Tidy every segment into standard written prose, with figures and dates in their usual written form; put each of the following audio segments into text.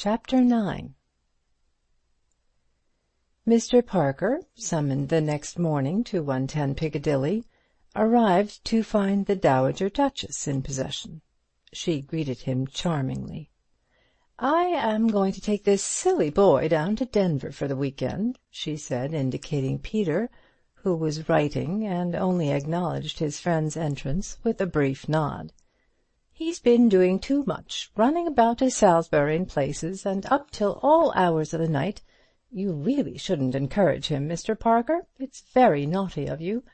Chapter 9. Mr. Parker, summoned the next morning to 110 Piccadilly, arrived to find the Dowager Duchess in possession. She greeted him charmingly. "I am going to take this silly boy down to Denver for the week-end," she said, indicating Peter, who was writing, and only acknowledged his friend's entrance with a brief nod. "He's been doing too much, running about to Salisbury and places, and up till all hours of the night. You really shouldn't encourage him, Mr. Parker. It's very naughty of you.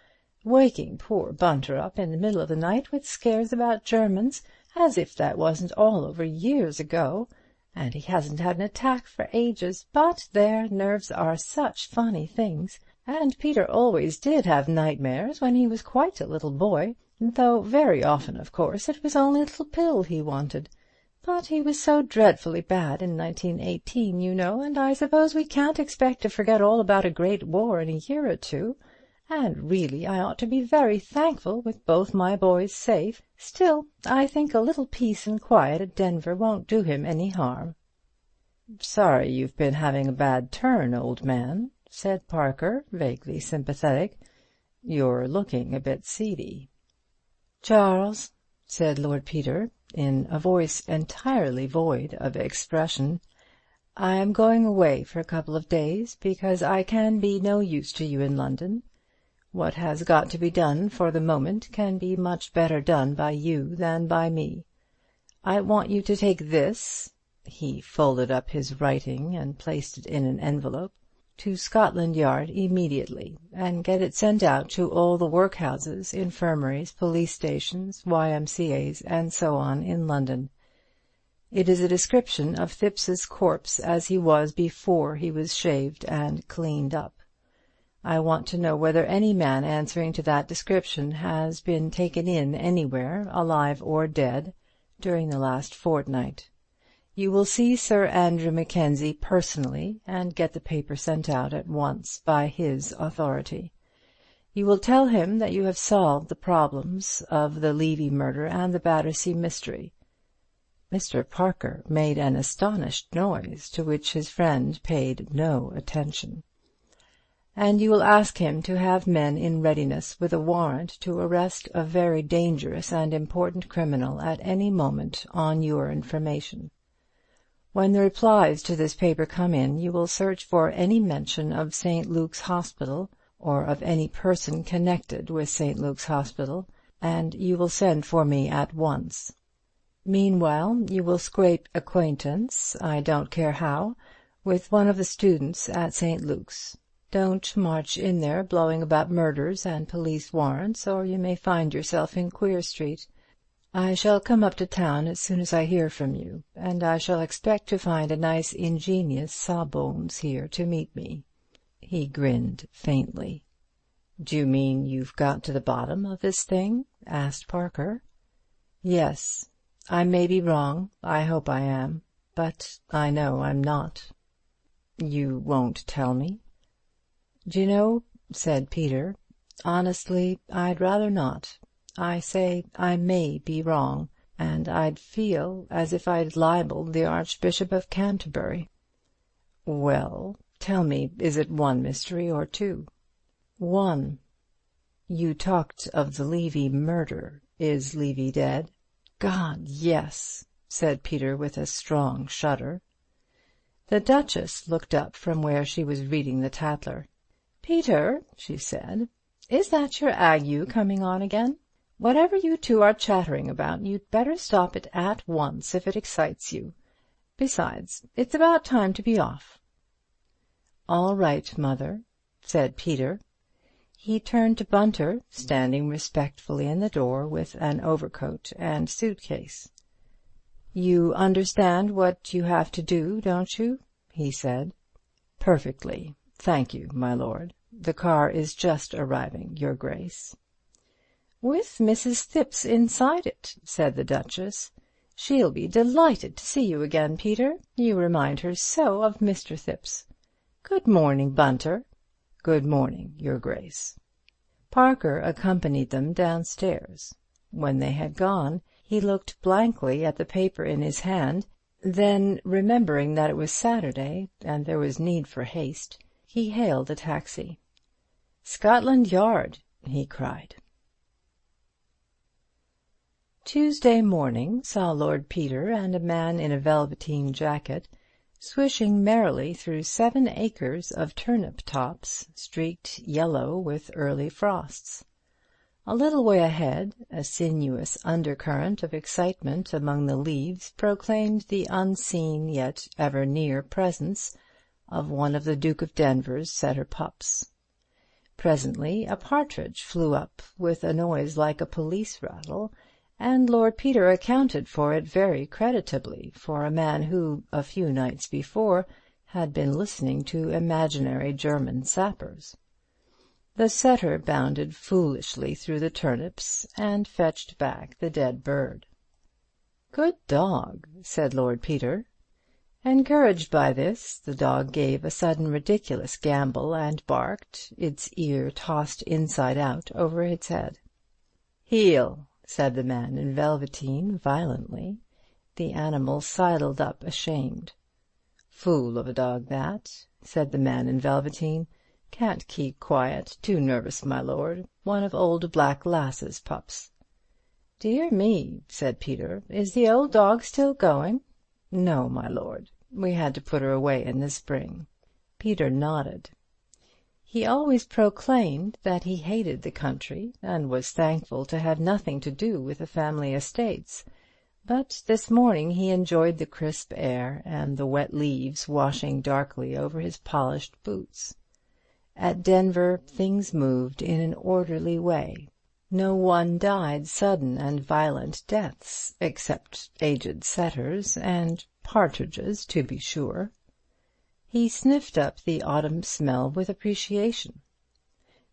Waking poor Bunter up in the middle of the night with scares about Germans, as if that wasn't all over years ago. And he hasn't had an attack for ages. But there, nerves are such funny things. And Peter always did have nightmares when he was quite a little boy, though very often, of course, it was only a little pill he wanted. But he was so dreadfully bad in 1918, you know, and I suppose we can't expect to forget all about a great war in a year or two. And really I ought to be very thankful with both my boys safe. Still, I think a little peace and quiet at Denver won't do him any harm." "Sorry you've been having a bad turn, old man," said Parker, vaguely sympathetic. "You're looking a bit seedy." "Charles," said Lord Peter, in a voice entirely void of expression, "I am going away for a couple of days, because I can be no use to you in London. What has got to be done for the moment can be much better done by you than by me. I want you to take this," he folded up his writing and placed it in an envelope, "to Scotland Yard immediately, and get it sent out to all the workhouses, infirmaries, police stations, YMCA's, and so on in London. It is a description of Thipps's corpse as he was before he was shaved and cleaned up. I want to know whether any man answering to that description has been taken in anywhere, alive or dead, during the last fortnight. You will see Sir Andrew Mackenzie personally, and get the paper sent out at once by his authority. You will tell him that you have solved the problems of the Levy murder and the Battersea mystery." Mr. Parker made an astonished noise, to which his friend paid no attention. "And you will ask him to have men in readiness with a warrant to arrest a very dangerous and important criminal at any moment on your information. When the replies to this paper come in, you will search for any mention of St. Luke's Hospital, or of any person connected with St. Luke's Hospital, and you will send for me at once. Meanwhile, you will scrape acquaintance, I don't care how, with one of the students at St. Luke's. Don't march in there blowing about murders and police warrants, or you may find yourself in Queer Street. I shall come up to town as soon as I hear from you, and I shall expect to find a nice ingenious Sawbones here to meet me." He grinned faintly. "Do you mean you've got to the bottom of this thing?" asked Parker. "Yes. I may be wrong. I hope I am. But I know I'm not." "You won't tell me?" "Do you know," said Peter, "honestly, I'd rather not. I say I may be wrong, and I'd feel as if I'd libelled the Archbishop of Canterbury." "Well, tell me, is it one mystery or two?" "One." "You talked of the Levy murder. Is Levy dead?" "God, yes," said Peter with a strong shudder. The Duchess looked up from where she was reading the Tatler. "Peter," she said, "is that your ague coming on again? Whatever you two are chattering about, you'd better stop it at once if it excites you. Besides, it's about time to be off." "All right, mother," said Peter. He turned to Bunter, standing respectfully in the door with an overcoat and suit-case. "You understand what you have to do, don't you?" he said. "Perfectly. Thank you, my lord. The car is just arriving, your grace." "With Mrs. Thipps inside it," said the Duchess. "She'll be delighted to see you again, Peter. You remind her so of Mr. Thipps. Good morning, Bunter." "Good morning, your grace." Parker accompanied them downstairs. When they had gone, he looked blankly at the paper in his hand, Then, remembering that it was Saturday, and there was need for haste, he hailed a taxi. "Scotland Yard!" he cried. Tuesday morning saw Lord Peter and a man in a velveteen jacket swishing merrily through 7 acres of turnip tops, streaked yellow with early frosts. A little way ahead, a sinuous undercurrent of excitement among the leaves proclaimed the unseen yet ever near presence of one of the Duke of Denver's setter pups. Presently a partridge flew up with a noise like a police rattle, and Lord Peter accounted for it very creditably for a man who, a few nights before, had been listening to imaginary German sappers. The setter bounded foolishly through the turnips and fetched back the dead bird. "Good dog," said Lord Peter. Encouraged by this, the dog gave a sudden ridiculous gambol and barked, its ear tossed inside out over its head. "Heel," said the man in velveteen violently. The animal sidled up ashamed. "Fool of a dog that," said the man in velveteen. "Can't keep quiet. Too nervous, my lord. One of old Black Lass's pups." "Dear me," said Peter. "Is the old dog still going?" "No, my lord. We had to put her away in the spring." Peter nodded. He always proclaimed that he hated the country, and was thankful to have nothing to do with the family estates. But this morning he enjoyed the crisp air and the wet leaves washing darkly over his polished boots. At Denver things moved in an orderly way. No one died sudden and violent deaths, except aged setters and partridges, to be sure. He sniffed up the autumn smell with appreciation.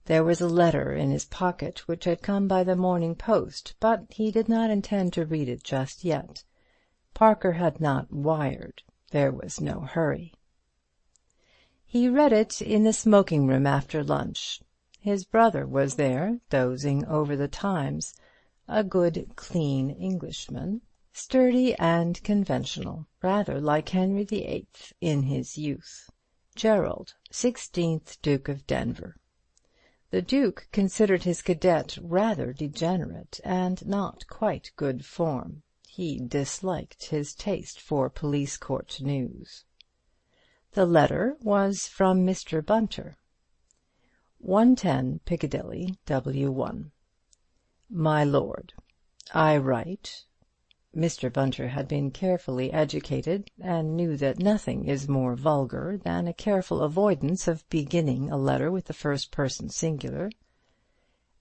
There was a letter in his pocket which had come by the morning post, but he did not intend to read it just yet. Parker had not wired. There was no hurry. He read it in the smoking-room after lunch. His brother was there, dozing over the Times, a good, clean Englishman, sturdy and conventional, rather like Henry VIII in his youth. Gerald, 16th Duke of Denver. The Duke considered his cadet rather degenerate and not quite good form. He disliked his taste for police court news. The letter was from Mr. Bunter. 110 Piccadilly, W1. My Lord, I write. Mr. Bunter had been carefully educated, and knew that nothing is more vulgar than a careful avoidance of beginning a letter with the first person singular.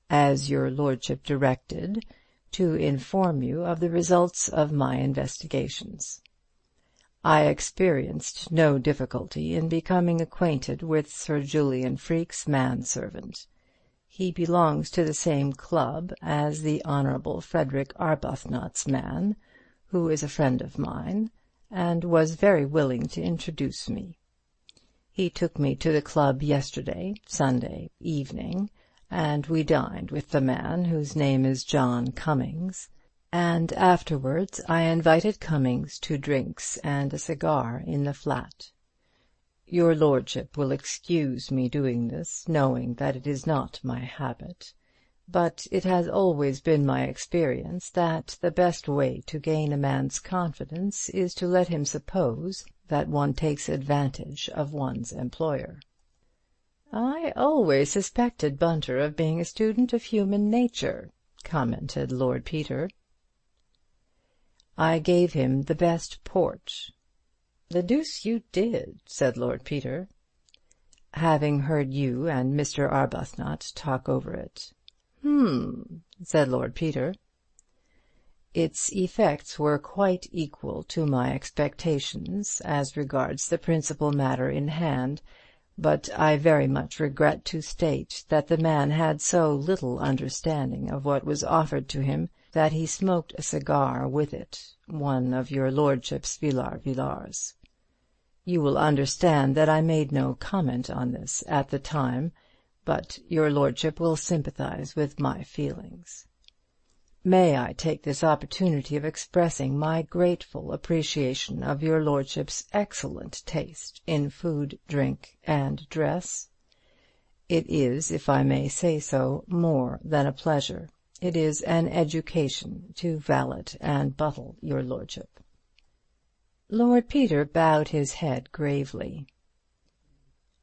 As your lordship directed, to inform you of the results of my investigations. I experienced no difficulty in becoming acquainted with Sir Julian Freke's manservant. He belongs to the same club as the Honourable Frederick Arbuthnot's man, who is a friend of mine, and was very willing to introduce me. He took me to the club yesterday, Sunday evening, and we dined with the man, whose name is John Cummings, and afterwards I invited Cummings to drinks and a cigar in the flat. Your lordship will excuse me doing this, knowing that it is not my habit, but it has always been my experience that the best way to gain a man's confidence is to let him suppose that one takes advantage of one's employer. I always suspected Bunter of being a student of human nature, commented Lord Peter. I gave him the best port. The deuce you did, said Lord Peter. Having heard you and Mr. Arbuthnot talk over it. Said Lord Peter. Its effects were quite equal to my expectations as regards the principal matter in hand, but I very much regret to state that the man had so little understanding of what was offered to him that he smoked a cigar with it, one of your lordship's Villars. You will understand that I made no comment on this at the time, but your lordship will sympathize with my feelings. May I take this opportunity of expressing my grateful appreciation of your lordship's excellent taste in food, drink, and dress? It is, if I may say so, more than a pleasure. It is an education to valet and buttle your lordship." Lord Peter bowed his head gravely.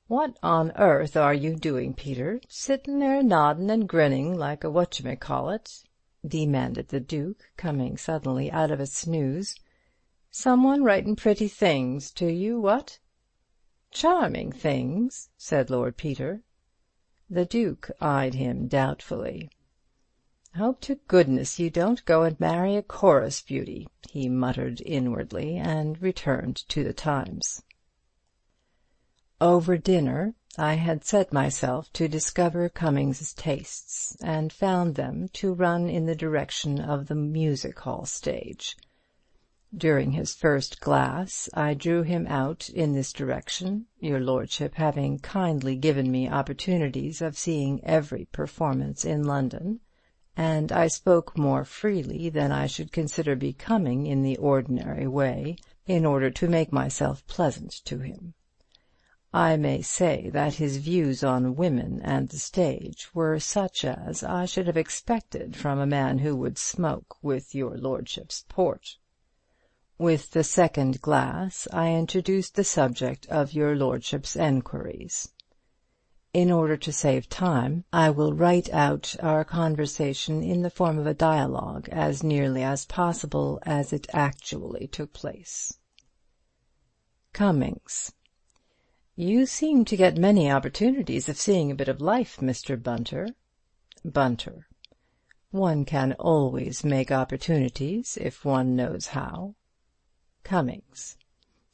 "What on earth are you doing, Peter, sittin' there noddin' and grinning like a whatchamacallit?" demanded the Duke, coming suddenly out of a snooze. "Someone writing pretty things to you, what?" "Charming things," said Lord Peter. The Duke eyed him doubtfully. "Hope to goodness you don't go and marry a chorus beauty," he muttered inwardly, and returned to the Times. Over dinner I had set myself to discover Cummings's tastes, and found them to run in the direction of the music-hall stage. During his first glass I drew him out in this direction, your lordship having kindly given me opportunities of seeing every performance in London, and I spoke more freely than I should consider becoming in the ordinary way, in order to make myself pleasant to him. I may say that his views on women and the stage were such as I should have expected from a man who would smoke with your lordship's port. With the second glass I introduced the subject of your lordship's enquiries. In order to save time, I will write out our conversation in the form of a dialogue as nearly as possible as it actually took place. Cummings: "You seem to get many opportunities of seeing a bit of life, Mr. Bunter." Bunter: "One can always make opportunities if one knows how." Cummings: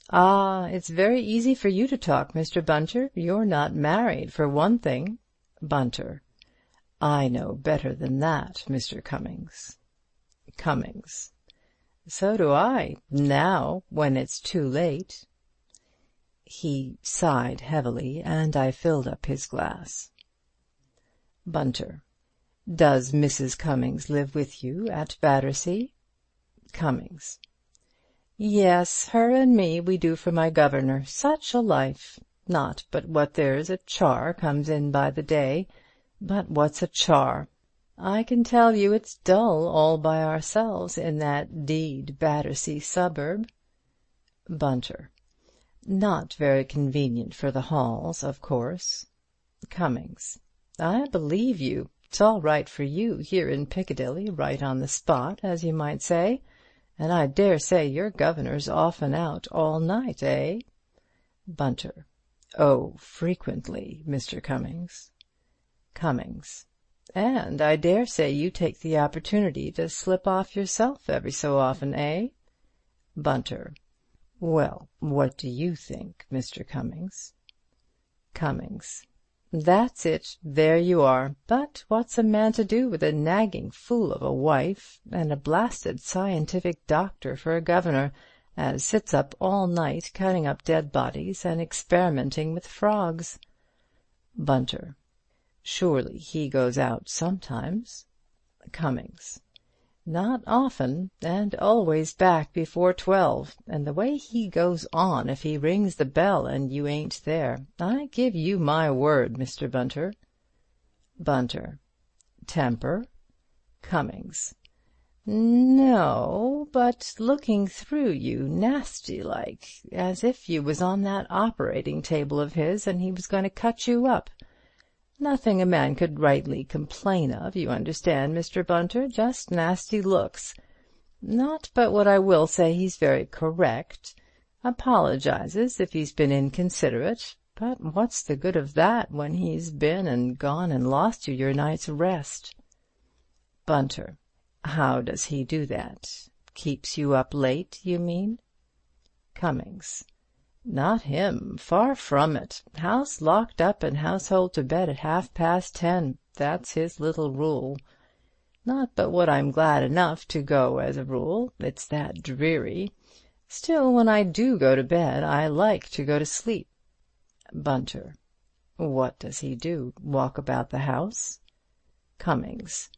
"Ah, it's very easy for you to talk, Mr. Bunter. You're not married, for one thing." Bunter: "I know better than that, Mr. Cummings." Cummings: "So do I, now, when it's too late." He sighed heavily, and I filled up his glass. Bunter: "Does Mrs. Cummings live with you at Battersea?" Cummings: "Yes, her and me we do for my governor. Such a life! Not but what there's a char comes in by the day. But what's a char? I can tell you it's dull all by ourselves in that d—d Battersea suburb." Bunter: "Not very convenient for the halls, of course." Cummings: "I believe you. It's all right for you here in Piccadilly, right on the spot, as you might say. And I dare say your governor's often out all night, eh?" Bunter: "Oh, frequently, Mr. Cummings." Cummings: "And I dare say you take the opportunity to slip off yourself every so often, eh?" Bunter: "Well, what do you think, Mr. Cummings?" Cummings: "That's it. There you are. But what's a man to do with a nagging fool of a wife, and a blasted scientific doctor for a governor, as sits up all night cutting up dead bodies and experimenting with frogs?" Bunter: "Surely he goes out sometimes." Cummings: "Not often, and always back before 12, and the way he goes on if he rings the bell and you ain't there, I give you my word, Mr. Bunter." Bunter: "Temper?" Cummings: "No, but looking through you nasty-like, as if you was on that operating table of his and he was going to cut you up. Nothing a man could rightly complain of, you understand, Mr. Bunter, just nasty looks. Not but what I will say he's very correct. Apologizes if he's been inconsiderate, but what's the good of that when he's been and gone and lost you your night's rest?" Bunter: "How does he do that? Keeps you up late, you mean?" Cummings: "Not him. Far from it. House locked up and household to bed at 10:30. That's his little rule. Not but what I'm glad enough to go as a rule. It's that dreary. Still, when I do go to bed, I like to go to sleep." Bunter: "What does he do? Walk about the house?" Cummings: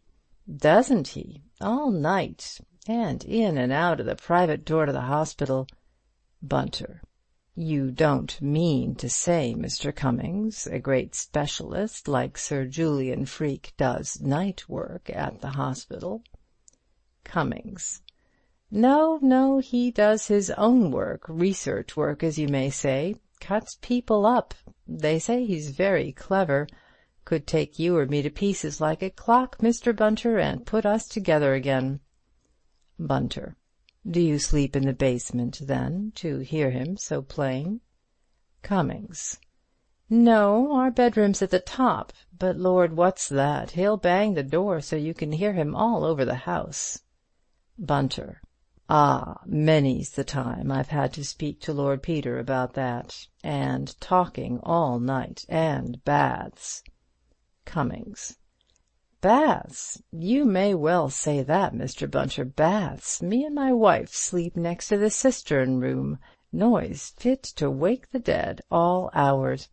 "Doesn't he? All night, and in and out of the private door to the hospital." Bunter: "You don't mean to say, Mr. Cummings, a great specialist like Sir Julian Freke does night work at the hospital?" Cummings: No, he does his own work, research work, as you may say. Cuts people up. They say he's very clever. Could take you or me to pieces like a clock, Mr. Bunter, and put us together again." Bunter: "Do you sleep in the basement, then, to hear him so plain?" Cummings: "No, our bedroom's at the top, but Lord, what's that? He'll bang the door so you can hear him all over the house." Bunter: "Ah, many's the time I've had to speak to Lord Peter about that, and talking all night, and baths." Cummings: "Baths! You may well say that, Mr. Bunter. Baths! Me and my wife sleep next to the cistern room. Noise fit to wake the dead, all hours.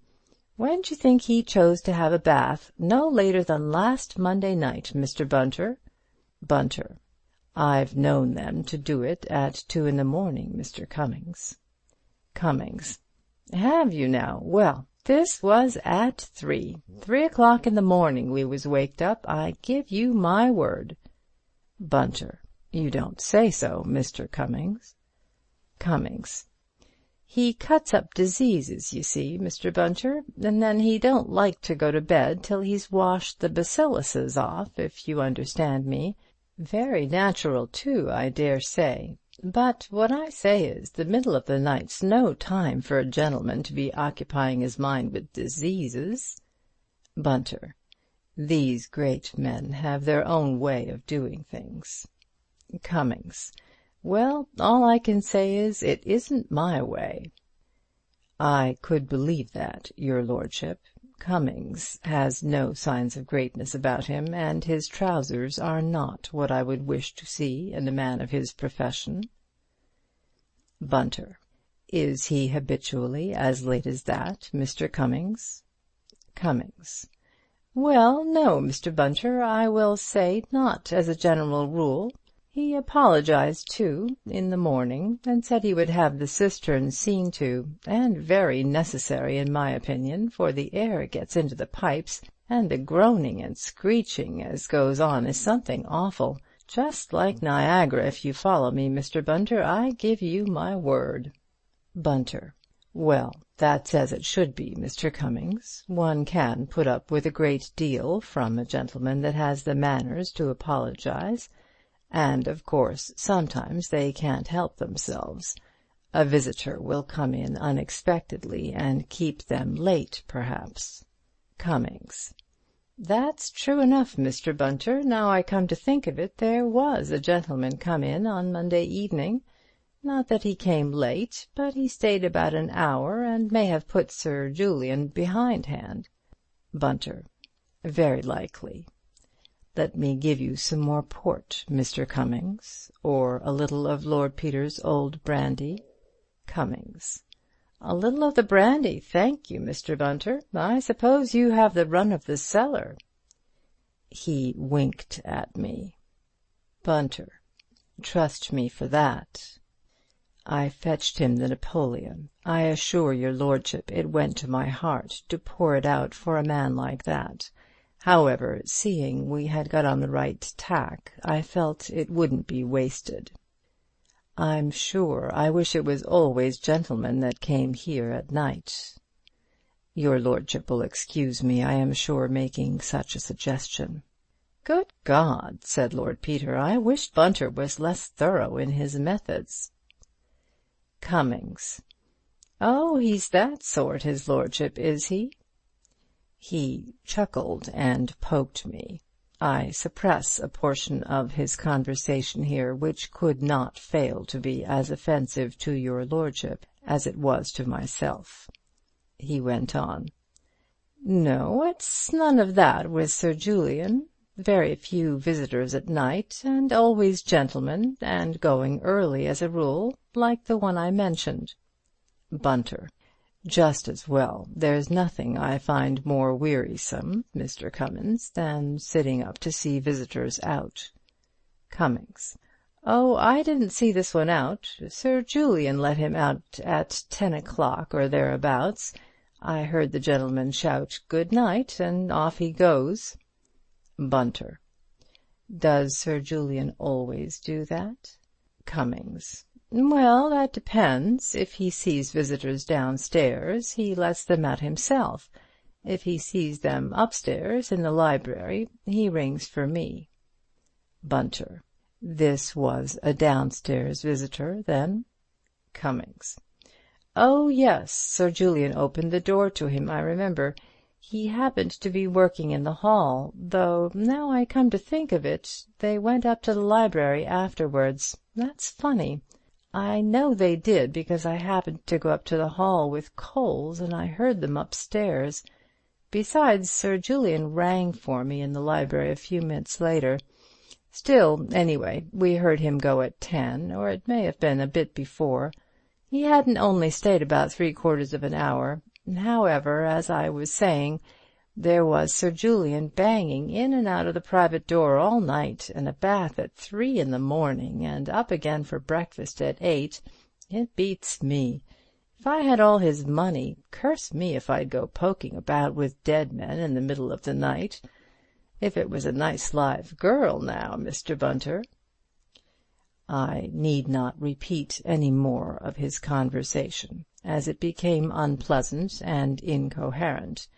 When d'you think he chose to have a bath? No later than last Monday night, Mr. Bunter." Bunter: "I've known them to do it at 2 in the morning, Mr. Cummings." Cummings: "Have you now? Well, this was at 3 o'clock in the morning we was waked up, I give you my word." Bunter: "You don't say so, Mr. Cummings." Cummings: "He cuts up diseases, you see, Mr. Bunter, and then he don't like to go to bed till he's washed the bacilluses off, if you understand me. Very natural, too, I dare say. But what I say is, the middle of the night's no time for a gentleman to be occupying his mind with diseases." Bunter: "These great men have their own way of doing things." Cummings: "Well, all I can say is, it isn't my way." "I could believe that, your lordship. Cummings has no signs of greatness about him, and his trousers are not what I would wish to see in a man of his profession." Bunter: "Is he habitually as late as that, Mr. Cummings?" Cummings: "Well, no, Mr. Bunter, I will say not as a general rule. He apologized, too, in the morning, and said he would have the cistern seen to, and very necessary, in my opinion, for the air gets into the pipes, and the groaning and screeching as goes on is something awful. Just like Niagara, if you follow me, Mr. Bunter, I give you my word." Bunter: "Well, that's as it should be, Mr. Cummings. One can put up with a great deal from a gentleman that has the manners to apologize. And, of course, sometimes they can't help themselves. A visitor will come in unexpectedly and keep them late, perhaps." Cummings: "That's true enough, Mr. Bunter. Now I come to think of it, there was a gentleman come in on Monday evening. Not that he came late, but he stayed about an hour, and may have put Sir Julian behindhand." Bunter: "Very likely. Let me give you some more port, Mr. Cummings, or a little of Lord Peter's old brandy." Cummings: "A little of the brandy, thank you, Mr. Bunter. I suppose you have the run of the cellar." He winked at me. Bunter: "Trust me for that." I fetched him the Napoleon. I assure your lordship it went to my heart to pour it out for a man like that. However, seeing we had got on the right tack, I felt it wouldn't be wasted. I'm sure I wish it was always gentlemen that came here at night. Your lordship will excuse me, I am sure, making such a suggestion. Good God, said Lord Peter, I wish Bunter was less thorough in his methods. Cummings: Oh, he's that sort, his lordship, is he? He chuckled and poked me. I suppress a portion of his conversation here which could not fail to be as offensive to your lordship as it was to myself. He went on. No, it's none of that with Sir Julian. Very few visitors at night, and always gentlemen, and going early as a rule, like the one I mentioned. Bunter: "Just as well. There's nothing I find more wearisome, Mr. Cummins, than sitting up to see visitors out." Cummings: "Oh, I didn't see this one out. Sir Julian let him out at 10 o'clock or thereabouts. I heard the gentleman shout 'Good night,' and off he goes." Bunter: "Does Sir Julian always do that?" Cummings: "Well, that depends. If he sees visitors downstairs, he lets them out himself. If he sees them upstairs in the library, he rings for me." Bunter: "This was a downstairs visitor, then?" Cummings: "Oh, yes. Sir Julian opened the door to him, I remember. He happened to be working in the hall, though, now I come to think of it, they went up to the library afterwards. That's funny. I know they did, because I happened to go up to the hall with coals, and I heard them upstairs. Besides, Sir Julian rang for me in the library a few minutes later. Still, anyway, we heard him go at 10, or it may have been a bit before. He hadn't only stayed about 3/4 of an hour. However, as I was saying, there was Sir Julian banging in and out of the private door all night, and a bath at 3 in the morning, and up again for breakfast at 8. It beats me. If I had all his money, curse me if I'd go poking about with dead men in the middle of the night. If it was a nice live girl, now, Mr. Bunter." I need not repeat any more of his conversation, as it became unpleasant and incoherent,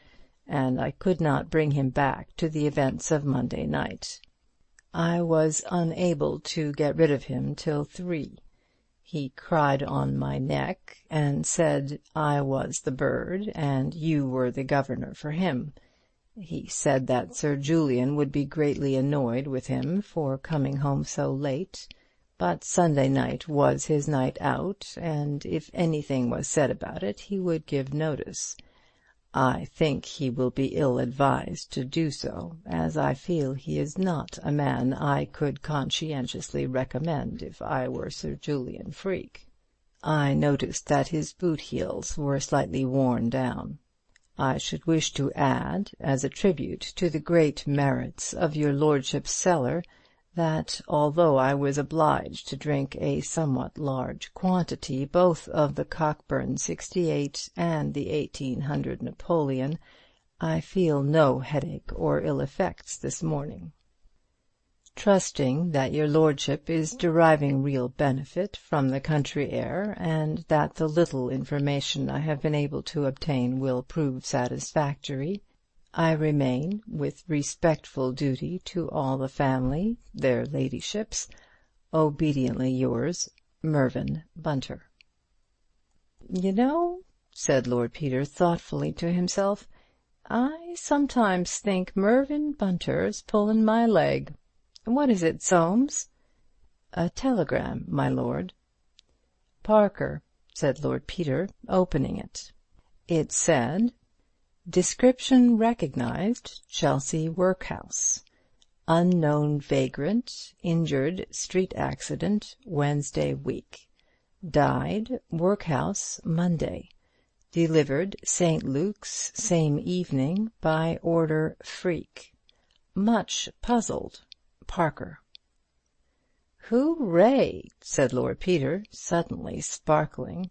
and I could not bring him back to the events of Monday night. I was unable to get rid of him till 3. He cried on my neck, and said I was the bird, and you were the governor for him. He said that Sir Julian would be greatly annoyed with him for coming home so late, but Sunday night was his night out, and if anything was said about it, he would give notice. I think he will be ill-advised to do so, as I feel he is not a man I could conscientiously recommend if I were Sir Julian Freke. I noticed that his boot heels were slightly worn down. I should wish to add, as a tribute to the great merits of your lordship's cellar, that although I was obliged to drink a somewhat large quantity both of the Cockburn 68 and the 1800 Napoleon, I feel no headache or ill effects this morning. Trusting that your lordship is deriving real benefit from the country air, and that the little information I have been able to obtain will prove satisfactory, I remain, with respectful duty to all the family, their ladyships, obediently yours, Mervyn Bunter. "You know," said Lord Peter thoughtfully to himself, "I sometimes think Mervyn Bunter's pulling my leg. What is it, Soames?" "A telegram, my lord." "Parker," said Lord Peter, opening it. It said, "Description recognized, Chelsea workhouse. Unknown vagrant, injured, street accident, Wednesday week. Died, workhouse, Monday. Delivered, St. Luke's, same evening, by order Freke. Much puzzled, Parker." "Hooray!" said Lord Peter, suddenly sparkling.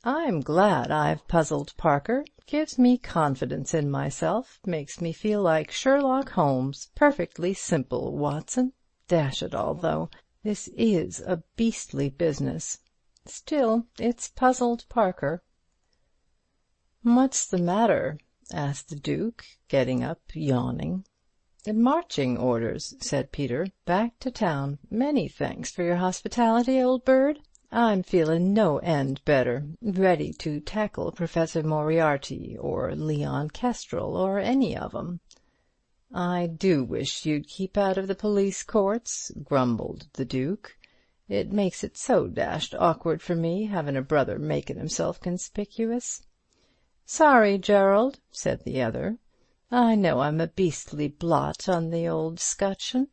"I'm glad I've puzzled Parker. Gives me confidence in myself, makes me feel like Sherlock Holmes. Perfectly simple, Watson. Dash it all, though, this is a beastly business. Still, it's puzzled Parker." "What's the matter?" asked the Duke, getting up, yawning. "Marching orders," said Peter. "Back to town. Many thanks for your hospitality, old bird. I'm feeling no end better, ready to tackle Professor Moriarty or Leon Kestrel or any of 'em." "I do wish you'd keep out of the police courts," grumbled the Duke. "It makes it so dashed awkward for me, having a brother making himself conspicuous." "Sorry, Gerald," said the other. "I know I'm a beastly blot on the old scutcheon."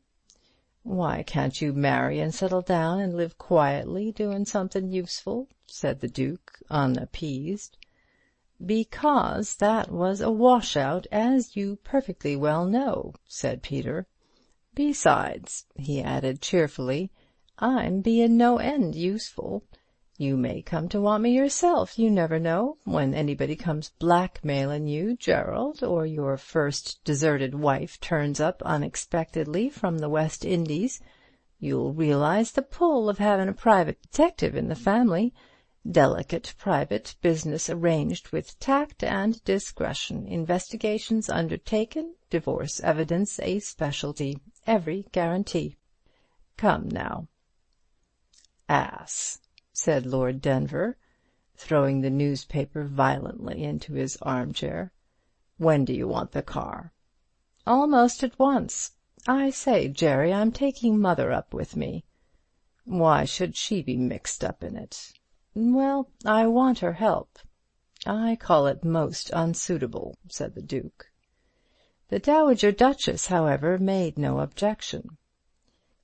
"Why can't you marry and settle down and live quietly, doing something useful?" said the Duke, unappeased. "Because that was a washout, as you perfectly well know," said Peter. "Besides," he added cheerfully, "I'm bein' no end useful. You may come to want me yourself, you never know, when anybody comes blackmailin' you, Gerald, or your first deserted wife turns up unexpectedly from the West Indies. You'll realize the pull of having a private detective in the family. Delicate private business arranged with tact and discretion, investigations undertaken, divorce evidence a specialty, every guarantee. Come now." "Ass," said Lord Denver, throwing the newspaper violently into his armchair. "When do you want the car?" "Almost at once. I say, Jerry, I'm taking Mother up with me." "Why should she be mixed up in it?" "Well, I want her help." "I call it most unsuitable," said the Duke. The Dowager Duchess, however, made no objection.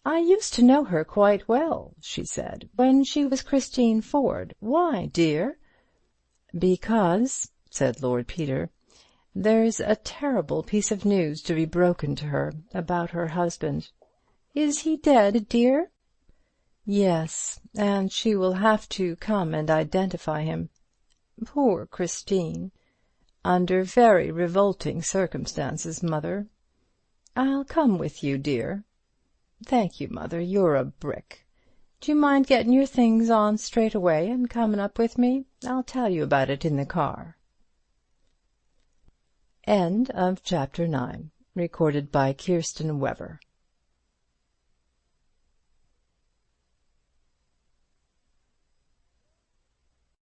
"I used to know her quite well," she said, "when she was Christine Ford. Why, dear?" "Because," said Lord Peter, "there's a terrible piece of news to be broken to her about her husband." "Is he dead, dear?" "Yes, and she will have to come and identify him." "Poor Christine." "Under very revolting circumstances, Mother." "I'll come with you, dear." "Thank you, Mother, you're a brick. Do you mind getting your things on straight away and coming up with me? I'll tell you about it in the car." End of Chapter 9. Recorded by Kirsten Weber.